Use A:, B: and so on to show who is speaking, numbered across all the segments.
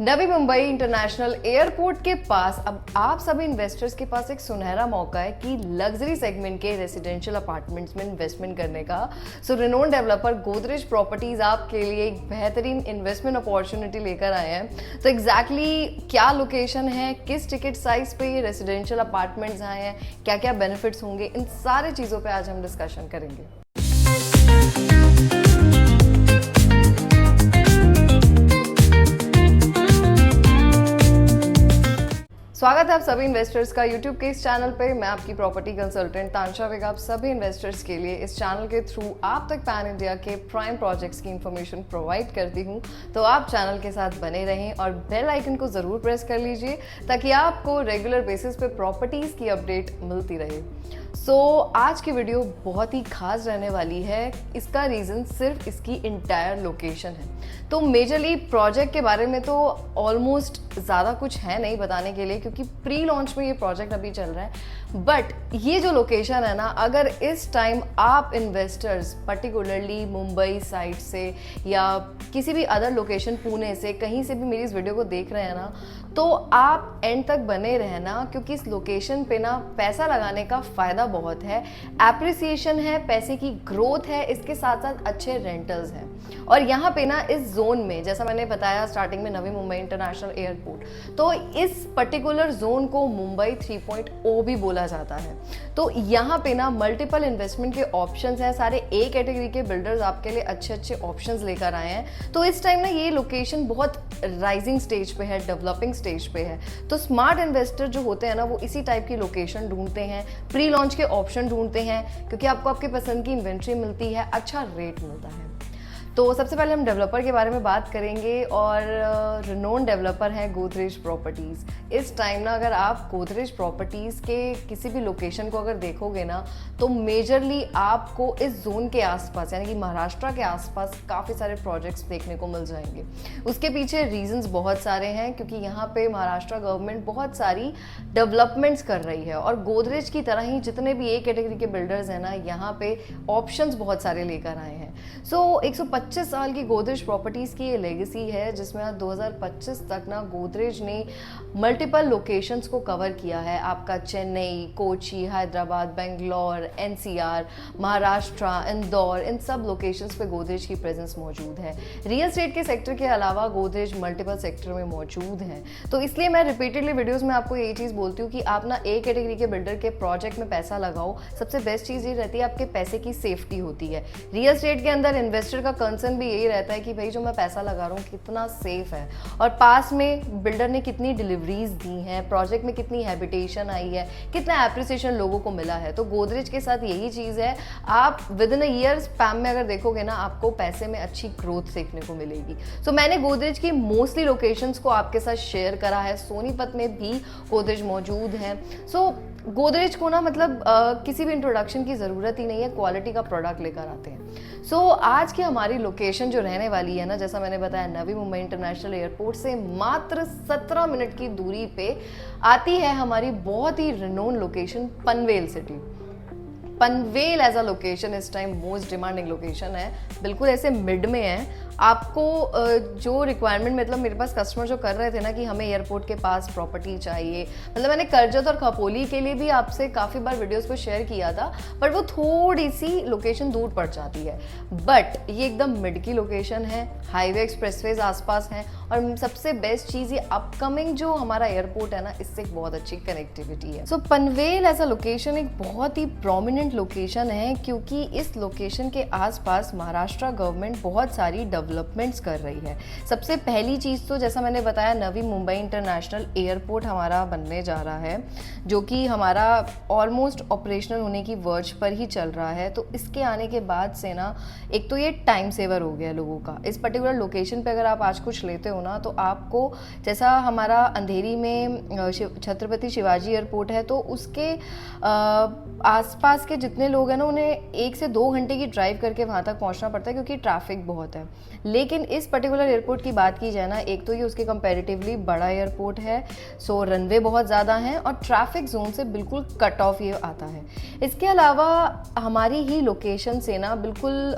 A: Navi Mumbai international airport के पास अब आप सभी इन्वेस्टर्स के पास एक सुनहरा मौका है कि लग्जरी सेगमेंट के रेजिडेंशियल अपार्टमेंट्स में इन्वेस्टमेंट करने का। सो रिनोन डेवलपर गोदरेज प्रॉपर्टीज आपके लिए एक बेहतरीन इन्वेस्टमेंट अपॉर्चुनिटी लेकर आए हैं। तो एग्जैक्टली क्या लोकेशन है, किस टिकट साइज पे ये रेजिडेंशियल अपार्टमेंट्स आए हैं, क्या क्या बेनिफिट्स होंगे, इन सारे चीज़ों पर आज हम डिस्कशन करेंगे। स्वागत है आप सभी इन्वेस्टर्स का यूट्यूब के इस चैनल पे। मैं आपकी प्रॉपर्टी कंसल्टेंट तानशा बेग आप सभी इन्वेस्टर्स के लिए इस चैनल के थ्रू आप तक पैन इंडिया के प्राइम प्रोजेक्ट्स की इंफॉर्मेशन प्रोवाइड करती हूँ। तो आप चैनल के साथ बने रहें और बेल आइकन को ज़रूर प्रेस कर लीजिए ताकि आपको रेगुलर बेसिस पे प्रॉपर्टीज़ की अपडेट मिलती रहे। आज की वीडियो बहुत ही खास रहने वाली है। इसका रीज़न सिर्फ इसकी इंटायर लोकेशन है। तो मेजरली प्रोजेक्ट के बारे में तो ऑलमोस्ट ज़्यादा कुछ है नहीं बताने के लिए क्योंकि प्री लॉन्च में ये प्रोजेक्ट अभी चल रहा है। बट ये जो लोकेशन है ना, अगर इस टाइम आप इन्वेस्टर्स पर्टिकुलरली मुंबई साइड से या किसी भी अदर लोकेशन पुणे से कहीं से भी मेरी इस वीडियो को देख रहे हैं ना, तो आप एंड तक बने रहना क्योंकि इस लोकेशन पे ना पैसा लगाने का फ़ायदा बहुत है, एप्रिसिएशन है, पैसे की ग्रोथ है, इसके साथ साथ अच्छे रेंटल्स हैं। और यहाँ पे ना इस जोन में, जैसा मैंने बताया स्टार्टिंग में, नवी मुंबई इंटरनेशनल एयरपोर्ट, तो इस पर्टिकुलर जोन को मुंबई 3.0 भी बोला जाता है। तो यहाँ पे ना मल्टीपल इन्वेस्टमेंट के ऑप्शंस हैं। सारे ए कैटेगरी के बिल्डर्स आपके लिए अच्छे अच्छे ऑप्शंस लेकर आए हैं। तो इस टाइम ना ये लोकेशन बहुत राइजिंग स्टेज पे है, डेवलपिंग स्टेज पे है। तो स्मार्ट इन्वेस्टर जो होते हैं ना, वो इसी टाइप की लोकेशन ढूंढते हैं, प्री लॉन्च के ऑप्शन ढूंढते हैं क्योंकि आपको आपके पसंद की इन्वेंट्री मिलती है, अच्छा रेट मिलता है। तो सबसे पहले हम डेवलपर के बारे में बात करेंगे और रिनोन डेवलपर है गोदरेज प्रॉपर्टीज़। इस टाइम ना अगर आप गोदरेज प्रॉपर्टीज़ के किसी भी लोकेशन को अगर देखोगे ना, तो मेजरली आपको इस जोन के आसपास यानी कि महाराष्ट्र के आसपास काफ़ी सारे प्रोजेक्ट्स देखने को मिल जाएंगे। उसके पीछे रीजंस बहुत सारे हैं क्योंकि यहाँ पे महाराष्ट्र गवर्नमेंट बहुत सारी डेवलपमेंट्स कर रही है और गोदरेज की तरह ही जितने भी ए कैटेगरी के बिल्डर्स हैं ना, यहाँ पे ऑप्शंस बहुत सारे लेकर आए हैं। 125 साल की गोदरेज प्रॉपर्टीज़ की ये लेगेसी है जिसमें आज 2025 तक ना गोदरेज ने मल्टीपल लोकेशंस को कवर किया है। आपका चेन्नई, कोची, हैदराबाद, बेंगलोर, एनसीआर, महाराष्ट्र, इंदौर, इन सब लोकेशंस पे गोदरेज की प्रेजेंस मौजूद है। रियल एस्टेट के सेक्टर के अलावा गोदरेज मल्टीपल सेक्टर में मौजूद है। तो इसलिए मैं रिपीटेडली वीडियोज़ में आपको यही चीज़ बोलती हूँ कि आप ना ए कैटेगरी के बिल्डर के प्रोजेक्ट में पैसा लगाओ। सबसे बेस्ट चीज़ ये रहती है आपके पैसे की सेफ्टी होती है। रियल एस्टेट के अंदर इन्वेस्टर का कंसर्न भी यही रहता है कि भाई जो मैं पैसा लगा रहा हूँ कितना सेफ है और पास में बिल्डर ने कितनी डिलीवरीज दी हैं, प्रोजेक्ट में कितनी हैबिटेशन आई है, कितना एप्रिसिएशन लोगों को मिला है। तो गोदरेज के साथ यही चीज़ है, आप with in a year spam में अगर देखोगे ना, आपको पैसे में अच्छी ग्रोथ देखने को मिलेगी। मैंने गोदरेज की मोस्टली लोकेशंस को आपके साथ शेयर करा है। सोनीपत में भी गोदरेज मौजूद है। गोदरेज को ना मतलब किसी भी इंट्रोडक्शन की ज़रूरत ही नहीं है, क्वालिटी का प्रोडक्ट लेकर आते हैं। आज की हमारी लोकेशन जो रहने वाली है ना, जैसा मैंने बताया, नवी मुंबई इंटरनेशनल एयरपोर्ट से मात्र 17 मिनट की दूरी पे आती है हमारी बहुत ही renowned location Panvel city. Panvel as a location इस टाइम मोस्ट डिमांडिंग लोकेशन है, बिल्कुल ऐसे मिड में है। आपको जो रिक्वायरमेंट, मतलब मेरे पास कस्टमर जो कर रहे थे ना कि हमें एयरपोर्ट के पास प्रॉपर्टी चाहिए, मतलब मैंने करजत और खपोली के लिए भी आपसे काफ़ी बार वीडियोस को शेयर किया था, बट वो थोड़ी सी लोकेशन दूर पड़ जाती है। बट ये एकदम मिड की लोकेशन है, हाईवे एक्सप्रेसवेज आसपास हैं और सबसे बेस्ट चीज़ ये अपकमिंग जो हमारा एयरपोर्ट है ना, इससे एक बहुत अच्छी कनेक्टिविटी है। पनवेल एज अ लोकेशन एक बहुत ही प्रोमिनेंट लोकेशन है क्योंकि इस लोकेशन के आसपास महाराष्ट्र गवर्नमेंट बहुत सारी डेवलपमेंट्स कर रही है। सबसे पहली चीज़ तो जैसा मैंने बताया, नवी मुंबई इंटरनेशनल एयरपोर्ट हमारा बनने जा रहा है जो कि हमारा ऑलमोस्ट ऑपरेशनल होने की वर्ज पर ही चल रहा है। तो इसके आने के बाद से ना, एक तो ये टाइम सेवर हो गया लोगों का। इस पर्टिकुलर लोकेशन पे अगर आप आज कुछ लेते हो ना, तो आपको, जैसा हमारा अंधेरी में छत्रपति शिवाजी एयरपोर्ट है, तो उसके आसपास के जितने लोग हैं ना, उन्हें 1 से 2 घंटे की ड्राइव करके वहाँ तक पहुँचना पड़ता है क्योंकि ट्रैफिक बहुत है। लेकिन इस पर्टिकुलर एयरपोर्ट की बात की जाए ना, एक तो ये उसके कंपैरेटिवली बड़ा एयरपोर्ट है, रनवे बहुत ज़्यादा हैं और ट्रैफिक जोन से बिल्कुल कट ऑफ ये आता है। इसके अलावा हमारी ही लोकेशन से ना बिल्कुल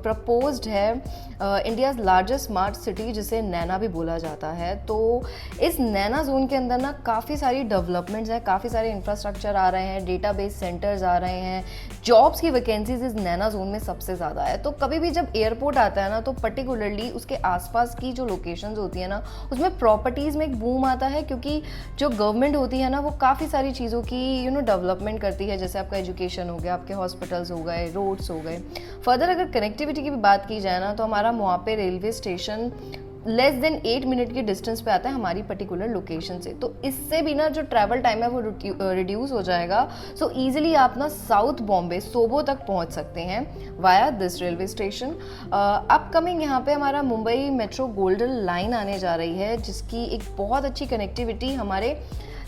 A: प्रपोज्ड है इंडियाज़ लार्जेस्ट स्मार्ट सिटी, जिसे नैना भी भी बोला जाता है। तो इस नैना जोन के अंदर ना काफ़ी सारी डेवलपमेंट्स हैं, काफ़ी सारे इंफ्रास्ट्रक्चर आ रहे हैं, डेटाबेस सेंटर्स आ रहे हैं, जॉब्स की वैकेंसीज इस नैना जोन में सबसे ज़्यादा है। तो कभी भी जब एयरपोर्ट आता है ना, तो पर्टिकुलरली उसके आसपास की जो लोकेशंस होती है ना, उसमें प्रॉपर्टीज़ में एक बूम आता है, क्योंकि जो गवर्नमेंट होती है ना वो काफ़ी सारी चीज़ों की डेवलपमेंट करती है, जैसे आपका एजुकेशन हो गया, आपके हॉस्पिटल्स हो गए, रोड्स हो गए। फर्दर अगर कनेक्टिविटी की भी बात की जाए ना, तो हमारा वहाँ पे railway station less than 8 minute के डिस्टेंस पे आता है हमारी पर्टिकुलर लोकेशन से। तो इससे भी ना जो ट्रैवल टाइम है वो रिड्यूस हो जाएगा। सो ईजिली आप ना साउथ बॉम्बे सोबो तक पहुंच सकते हैं via this railway station. Upcoming यहाँ पे हमारा मुंबई मेट्रो गोल्डन लाइन आने जा रही है, जिसकी एक बहुत अच्छी कनेक्टिविटी हमारे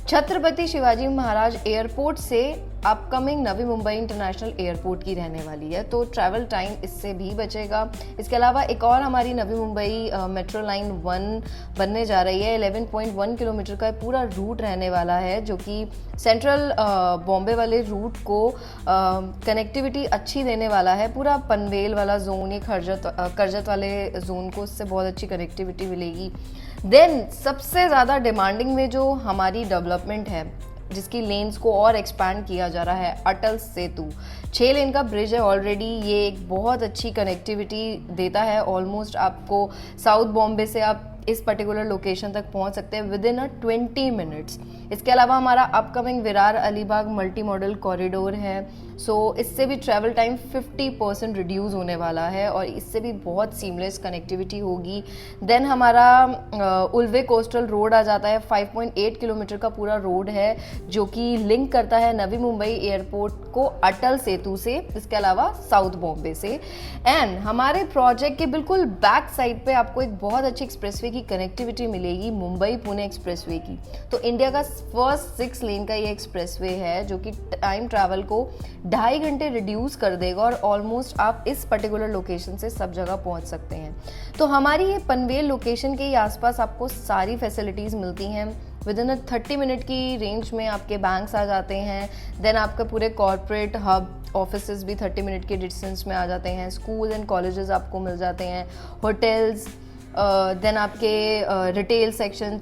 A: छत्रपति शिवाजी महाराज एयरपोर्ट से upcoming Navi Mumbai international airport की रहने वाली है। तो ट्रैवल टाइम इससे भी बचेगा। इसके अलावा एक और हमारी नवी मुंबई मेट्रो लाइन 1 बनने जा रही है। 11.1 किलोमीटर का पूरा रूट रहने वाला है, जो कि सेंट्रल बॉम्बे वाले रूट को कनेक्टिविटी अच्छी देने वाला है। पूरा पनवेल वाला जोन, ये करजत वाले जोन को इससे बहुत अच्छी कनेक्टिविटी मिलेगी। देन सबसे ज़्यादा डिमांडिंग में जो हमारी डेवलपमेंट है, जिसकी लेन्स को और एक्सपैंड किया जा रहा है, अटल सेतु 6 लेन का ब्रिज है ऑलरेडी। ये एक बहुत अच्छी कनेक्टिविटी देता है। ऑलमोस्ट आपको साउथ बॉम्बे से आप इस पर्टिकुलर लोकेशन तक पहुंच सकते हैं विद इन 20 मिनट्स। इसके अलावा हमारा upcoming Virar Alibag multi modal corridor है। सो इससे भी ट्रैवल टाइम 50% रिड्यूस होने वाला है और इससे भी बहुत सीमलेस कनेक्टिविटी होगी। देन हमारा उल्वे कोस्टल रोड आ जाता है। 5.8 किलोमीटर का पूरा रोड है, जो कि लिंक करता है नवी मुंबई एयरपोर्ट को अटल सेतु से, इसके अलावा साउथ बॉम्बे से। एंड हमारे प्रोजेक्ट के बिल्कुल बैक साइड पे आपको एक बहुत अच्छी एक्सप्रेसवे की कनेक्टिविटी मिलेगी, मुंबई पुणे एक्सप्रेसवे की। तो इंडिया का फर्स्ट 6 लेन का ये एक्सप्रेसवे है, जो कि टाइम ट्रैवल को 2.5 घंटे रिड्यूस कर देगा और ऑलमोस्ट आप इस पर्टिकुलर लोकेशन से सब जगह पहुंच सकते हैं। तो हमारी ये पनवेल लोकेशन के ही आसपास आपको सारी फैसिलिटीज़ मिलती हैं। विद इन 30 मिनट की रेंज में आपके बैंक्स आ जाते हैं। देन आपके पूरे कॉर्पोरेट हब ऑफिसेज भी 30 मिनट के डिस्टेंस में आ जाते हैं। स्कूल एंड कॉलेजेस आपको मिल जाते हैं, होटल्स, देन आपके रिटेल सेक्शन,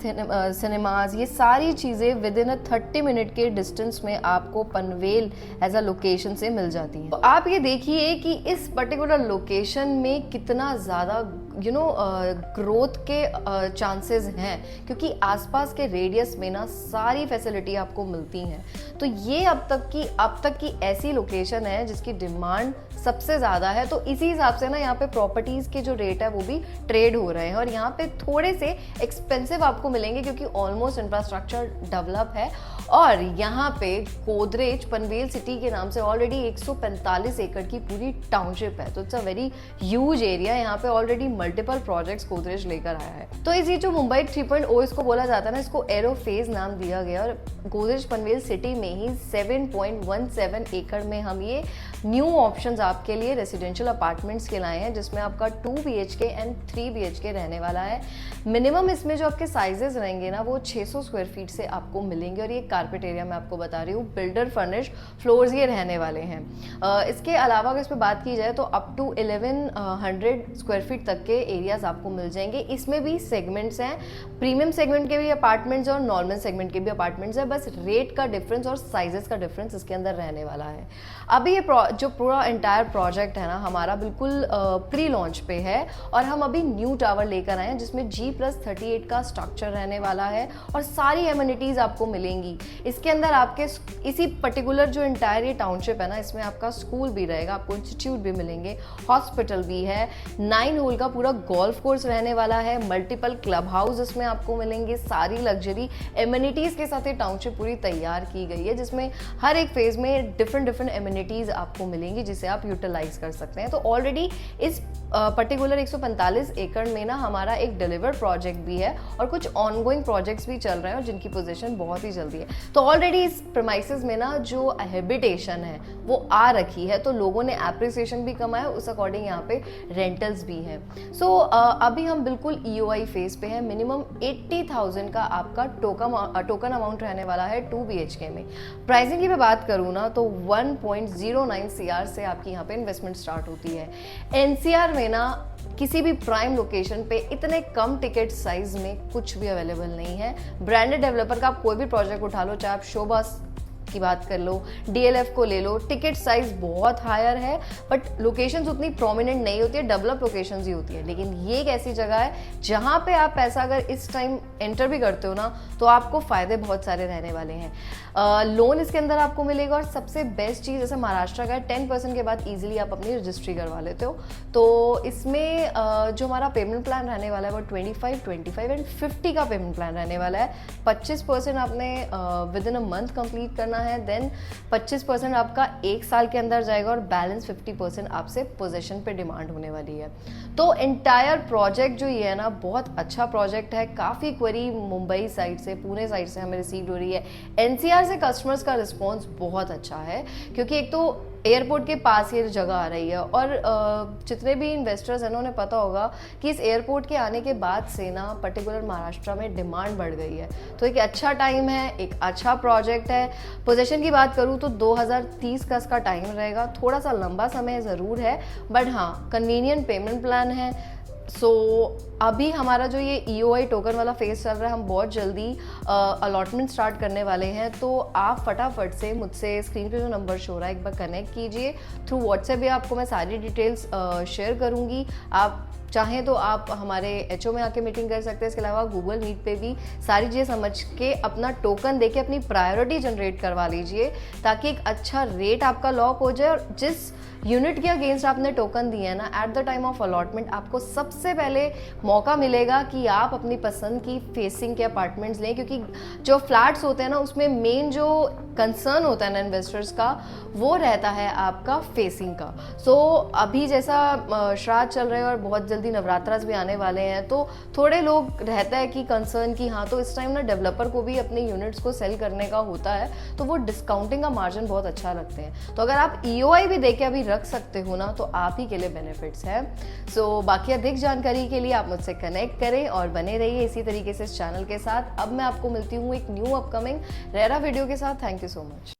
A: सिनेमाज, ये सारी चीज़ें विद इन 30 मिनट के डिस्टेंस में आपको पनवेल एज अ लोकेशन से मिल जाती हैं। तो आप ये देखिए कि इस पर्टिकुलर लोकेशन में कितना ज़्यादा ग्रोथ के चांसेस हैं, क्योंकि आसपास के रेडियस में ना सारी फैसिलिटी आपको मिलती हैं। तो ये अब तक की ऐसी लोकेशन है जिसकी डिमांड सबसे ज़्यादा है। तो इसी हिसाब से ना यहाँ पे प्रॉपर्टीज़ के जो रेट है वो भी ट्रेड हो रहे हैं और यहाँ पे थोड़े से एक्सपेंसिव आपको मिलेंगे, क्योंकि ऑलमोस्ट इंफ्रास्ट्रक्चर डेवलप है। और यहाँ पे गोदरेज पनवेल सिटी के नाम से ऑलरेडी 145 एकड़ की पूरी टाउनशिप है। तो it's a very huge area. यहाँ पे ऑलरेडी मल्टीपल प्रोजेक्ट्स गोदरेज लेकर आया है। तो इस ये जो मुंबई 3.0 इसको बोला जाता है ना, इसको एरोफेज नाम दिया गया। और गोदरेज पनवेल सिटी में ही 7.17 एकड़ में हम ये न्यू ऑप्शंस आपके लिए रेसिडेंशियल अपार्टमेंट्स के लाए हैं, जिसमें आपका 2 BHK एंड 3 BHK रहने वाला है। मिनिमम इसमें जो आपके साइजेस रहेंगे ना, वो 600 स्क्वायर फीट से आपको मिलेंगे। और ये कारपेट एरिया मैं आपको बता रही हूँ, बिल्डर फर्निश्ड फ्लोर्स ये रहने वाले हैं। इसके अलावा अगर इस पर बात की जाए तो अप टू 1100 स्क्वायर फीट तक के एरियाज आपको मिल जाएंगे। इसमें भी सेगमेंट्स हैं, प्रीमियम सेगमेंट के भी अपार्टमेंट्स और नॉर्मल सेगमेंट के भी अपार्टमेंट्स हैं। बस रेट का डिफरेंस और साइजेस का डिफरेंस इसके अंदर रहने वाला है। अभी ये जो पूरा एंटायर प्रोजेक्ट है ना, हमारा बिल्कुल प्री लॉन्च पे है और हम अभी न्यू टावर लेकर आए हैं, जिसमें G+38 का स्ट्रक्चर रहने वाला है और सारी एमिनिटीज़ आपको मिलेंगी। इसके अंदर आपके इसी पर्टिकुलर जो एंटायर ये टाउनशिप है ना, इसमें आपका स्कूल भी रहेगा, आपको इंस्टीट्यूट भी मिलेंगे, हॉस्पिटल भी है, 9 होल का पूरा गोल्फ कोर्स रहने वाला है, मल्टीपल क्लब हाउस इसमें आपको मिलेंगे, सारी लग्जरी एमिनिटीज़ के साथ ये टाउनशिप पूरी तैयार की गई है, जिसमें हर एक फेज में डिफरेंट एमिनिटीज़ आपको मिलेंगी जिसे आप यूटिलाइज कर सकते हैं। तो ऑलरेडी इस पर्टिकुलर 145 एकड़ में ना हमारा एक डिलीवर्ड प्रोजेक्ट भी है और कुछ ऑनगोइंग प्रोजेक्ट्स भी चल रहे हैं और जिनकी पोजीशन बहुत ही जल्दी है। तो ऑलरेडी इस प्रीमाइसेस में ना जो हैबिटेशन है वो आ रखी है, तो लोगों ने एप्रिसिएशन भी कमाया, उस अकॉर्डिंग यहाँ पे रेंटल्स भी हैं। सो अभी हम बिल्कुल EOI फेज पे हैं। मिनिमम 80,000 का आपका टोकन अमाउंट रहने वाला है 2 BHK में। प्राइसिंग की मैं बात करूँ ना तो 1.09 CR से आपकी यहाँ पे इन्वेस्टमेंट स्टार्ट होती है। NCR में ना किसी भी प्राइम लोकेशन पे इतने कम टिकट साइज में कुछ भी अवेलेबल नहीं है। ब्रांडेड डेवलपर का आप कोई भी प्रोजेक्ट उठा लो, चाहे आप शोभा की बात कर लो, डीएलएफ को ले लो, टिकट साइज बहुत हायर है, बट लोकेशंस उतनी प्रोमिनेंट नहीं होती है, डेवलप लोकेशंस ही होती है। लेकिन ये एक ऐसी जगह है जहां पे आप पैसा अगर इस टाइम एंटर भी करते हो ना, तो आपको फायदे बहुत सारे रहने वाले हैं। लोन इसके अंदर आपको मिलेगा, और सबसे बेस्ट चीज़ जैसे महाराष्ट्र का है, 10% के बाद ईजिली आप अपनी रजिस्ट्री करवा लेते हो। तो इसमें जो हमारा पेमेंट प्लान रहने वाला है वो 25, 25 एंड 50 का पेमेंट प्लान रहने वाला है। 25% आपने with in a month complete करना है, देन 25% आपका 1 साल के अंदर जाएगा, और बैलेंस 50% आपसे पोजेशन पे डिमांड होने वाली है। तो एंटायर प्रोजेक्ट जो ये है ना, बहुत अच्छा प्रोजेक्ट है। काफ़ी क्वेरी मुंबई साइड से, पुणे साइड से हमें रिसीव हो रही है। एनसीआर से कस्टमर्स का रिस्पॉन्स बहुत अच्छा है, क्योंकि एक तो एयरपोर्ट के पास ये जगह आ रही है, और जितने भी इन्वेस्टर्स हैं उन्हें पता होगा कि इस एयरपोर्ट के आने के बाद से ना पर्टिकुलर महाराष्ट्र में डिमांड बढ़ गई है। तो एक अच्छा टाइम है, एक अच्छा प्रोजेक्ट है। पोजीशन की बात करूँ तो 2030 का इसका टाइम रहेगा, थोड़ा सा लंबा समय ज़रूर है, बट हाँ कन्वीनियंट पेमेंट प्लान है। अभी हमारा जो ये EOI टोकन वाला फेज चल रहा है, हम बहुत जल्दी अलॉटमेंट स्टार्ट करने वाले हैं। तो आप फटाफट से मुझसे स्क्रीन पे जो नंबर शो रहा है एक बार कनेक्ट कीजिए। थ्रू व्हाट्सएप भी आपको मैं सारी डिटेल्स शेयर करूँगी। आप चाहें तो आप हमारे HO में आके मीटिंग कर सकते हैं। इसके अलावा गूगल मीट पे भी सारी चीज़ें समझ के अपना टोकन देके अपनी प्रायोरिटी जनरेट करवा लीजिए, ताकि एक अच्छा रेट आपका लॉक हो जाए। और जिस यूनिट के अगेंस्ट आपने टोकन दिया है ना, at the time of allotment आपको सबसे पहले मौका मिलेगा कि आप अपनी पसंद की फेसिंग के अपार्टमेंट्स लें, क्योंकि जो फ्लैट्स होते हैं ना, उसमें मेन जो कंसर्न होता है ना इन्वेस्टर्स का, वो रहता है आपका फेसिंग का। अभी जैसा श्राद्ध चल रहे हैं और बहुत जल्दी नवरात्रास भी आने वाले हैं, तो थोड़े लोग रहता है कि कंसर्न कि हाँ, तो इस टाइम ना डेवलपर को भी अपने यूनिट्स को सेल करने का होता है, तो वो डिस्काउंटिंग का मार्जिन बहुत अच्छा रखते हैं। तो अगर आप EOI भी देके अभी रख सकते हो ना, तो आप ही के लिए बेनिफिट्स है। बाकी अधिक जानकारी के लिए आप मुझसे कनेक्ट करें और बने रहिए इसी तरीके से इस चैनल के साथ। अब मैं आपको मिलती हूँ एक न्यू अपकमिंग रेरा वीडियो के साथ। Thank you so much.